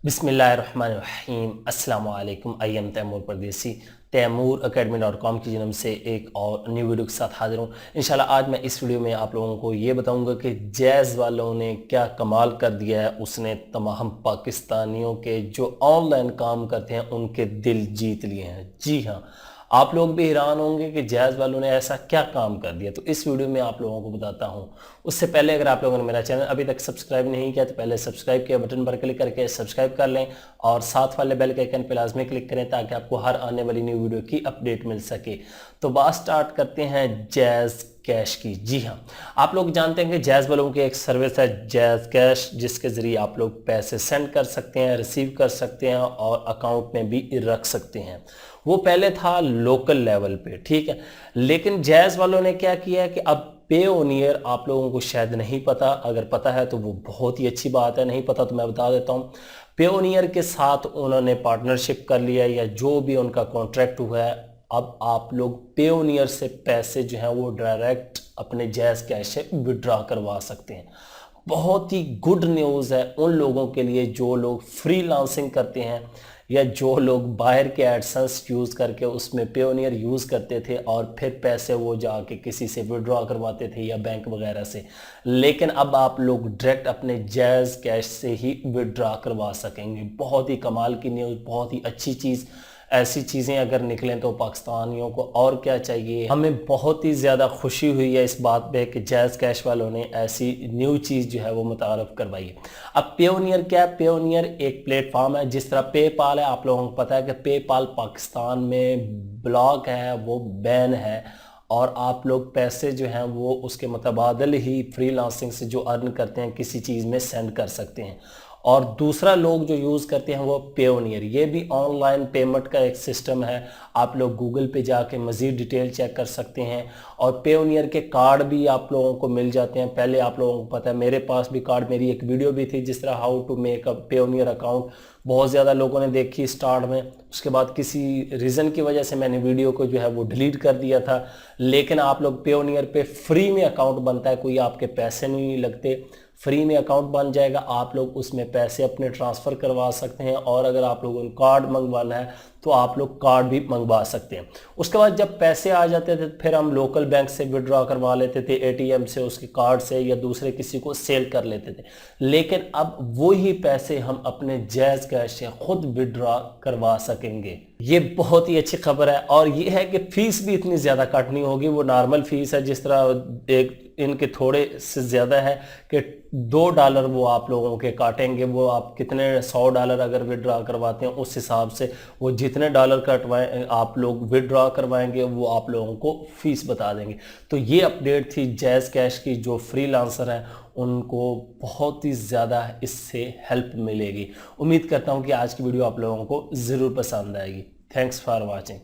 बिस्मिल्लाहिर्रहमानिर्रहीम अस्सलाम वालेकुम। आई एम तैमूर परदेसी तैमूर academy.com की जन्म से एक और न्यू वीडियो के साथ हाजिर हूँ। इंशाल्लाह आज मैं इस वीडियो में आप लोगों को ये बताऊंगा कि जैज़ वालों ने क्या कमाल कर दिया है। उसने तमाम पाकिस्तानियों के जो ऑनलाइन काम करते हैं उनके दिल जीत लिए हैं। जी हाँ, आप लोग भी हैरान होंगे कि जैज़ वालों ने ऐसा क्या काम कर दिया, तो इस वीडियो में आप लोगों को बताता हूं। उससे पहले अगर आप लोगों ने मेरा चैनल अभी तक सब्सक्राइब नहीं किया तो पहले सब्सक्राइब के बटन पर क्लिक करके सब्सक्राइब कर लें और साथ वाले बेल के आइकन पर लाजमी क्लिक करें ताकि आपको हर आने वाली न्यू वीडियो की अपडेट मिल सके। तो बात स्टार्ट करते हैं जैज़ कैश की। जी हाँ, आप लोग जानते हैं कि जैज़ वालों की एक सर्विस है जैज़ कैश, जिसके ज़रिए आप लोग पैसे सेंड कर सकते हैं, रिसीव कर सकते हैं और अकाउंट में भी रख सकते हैं। वो पहले था लोकल लेवल पे, ठीक है, लेकिन जैज़ वालों ने क्या किया है कि अब पेओनियर आप लोगों को शायद नहीं पता, अगर पता है तो वो बहुत ही अच्छी बात है, नहीं पता तो मैं बता देता हूँ। पेओनियर के साथ उन्होंने पार्टनरशिप कर लिया या जो भी उनका कॉन्ट्रैक्ट हुआ है, अब आप लोग पेओनियर से पैसे जो है वो डायरेक्ट अपने जैज़ कैश से विड्रॉ करवा सकते हैं। बहुत ही गुड न्यूज़ है उन लोगों के लिए जो लोग फ्रीलांसिंग करते हैं या जो लोग बाहर के एडसेंस यूज़ करके उसमें पेओनियर यूज़ करते थे और फिर पैसे वो जाके किसी से विड्रॉ करवाते थे या बैंक वगैरह से। लेकिन अब आप लोग डायरेक्ट अपने जैज़ कैश से ही विड्रॉ करवा सकेंगे। बहुत ही कमाल की न्यूज़, बहुत ही अच्छी चीज़। ऐसी चीज़ें अगर निकलें तो पाकिस्तानियों को और क्या चाहिए। हमें बहुत ही ज़्यादा खुशी हुई है इस बात पे कि जैज़ कैश वालों ने ऐसी न्यू चीज़ जो है वो मुतारफ़ करवाई है। अब पेओनियर क्या है? पेओनियर एक प्लेटफॉर्म है, जिस तरह पेपाल है, आप लोगों को पता है कि पेपाल पाकिस्तान में ब्लॉक है, वो बैन है और आप लोग पैसे जो हैं वो उसके मुतबादल ही फ्रीलांसिंग से जो अर्न करते हैं किसी चीज़ में सेंड कर सकते हैं। और दूसरा लोग जो यूज़ करते हैं वो पेओनियर, ये भी ऑनलाइन पेमेंट का एक सिस्टम है। आप लोग गूगल पे जाके मज़ीद डिटेल चेक कर सकते हैं और पेओनियर के कार्ड भी आप लोगों को मिल जाते हैं। पहले आप लोगों को पता है, मेरे पास भी कार्ड, मेरी एक वीडियो भी थी जिस तरह how to make a Payoneer account, बहुत ज़्यादा लोगों ने देखी स्टार्ट में। उसके बाद किसी रीज़न की वजह से मैंने वीडियो को जो है वो डिलीट कर दिया था। लेकिन आप लोग पेओनियर पे फ्री में अकाउंट बनता है, कोई आपके पैसे नहीं लगते, फ्री में अकाउंट बन जाएगा। आप लोग उसमें पैसे अपने ट्रांसफ़र करवा सकते हैं और अगर आप लोगों को कार्ड मंगवाना है तो आप लोग कार्ड भी मंगवा सकते हैं। उसके बाद जब पैसे आ जाते थे फिर हम लोकल बैंक से विड्रॉ करवा लेते थे, एटीएम से, उसके कार्ड से, या दूसरे किसी को सेल कर लेते थे। लेकिन अब वही पैसे हम अपने जैज़ कैश से खुद विड्रॉ करवा सकेंगे। ये बहुत ही अच्छी खबर है और ये है कि फीस भी इतनी ज़्यादा कट नहीं होगी। वो नॉर्मल फीस है, जिस तरह एक इनके थोड़े से ज़्यादा है कि $2 वो आप लोगों के काटेंगे। वो आप कितने $100 अगर विड्रॉ करवाते हैं उस हिसाब से वो जितने डॉलर कटवाएं आप लोग विड्रॉ करवाएंगे वो आप लोगों को फीस बता देंगे। तो ये अपडेट थी जैज़ कैश की। जो फ्रीलांसर हैं उनको बहुत ही ज़्यादा इससे हेल्प मिलेगी। उम्मीद करता हूँ कि आज की वीडियो आप लोगों को ज़रूर पसंद आएगी। Thanks for watching.